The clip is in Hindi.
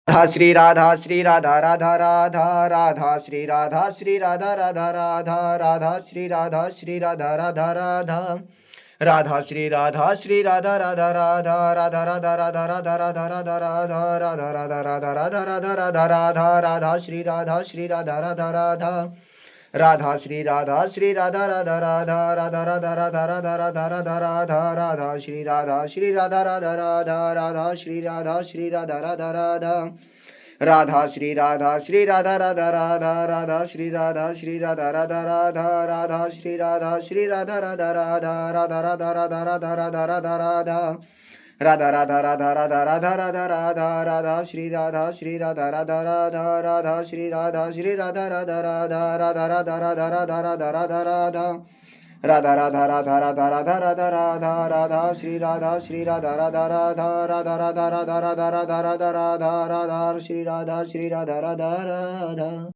श्री राधा राधा राधा राधा श्री राधा राधा राधा राधा श्री राधा राधा राधा राधा श्री राधा राधा राधा राधा राधा राधा राधा राधा राधा राधा राधा राधा राधा राधा राधा राधा राधा श्री राधा राधा राधा राधा श्री राधा राधा राधा राधा राधा राधा राधा राधा राधा राधा राधा श्री राधा राधा राधा राधा श्री राधा राधा राधा राधा श्री राधा राधा राधा राधा श्री राधा राधा राधा राधा श्री राधा राधा राधा राधा राधा राधा राधा राधा राधा राधा राधा राधा राधा राधा राधा राधा राधा श्री राधा राधा राधा राधा श्री राधा राधा राधा राधा राधा राधा राधा राधा राधा राधा राधा राधा राधा राधा राधा राधा राधा श्री राधा राधा राधा राधा राधा राधा राधा राधा राधा राधा राधा श्री राधा राधा राधा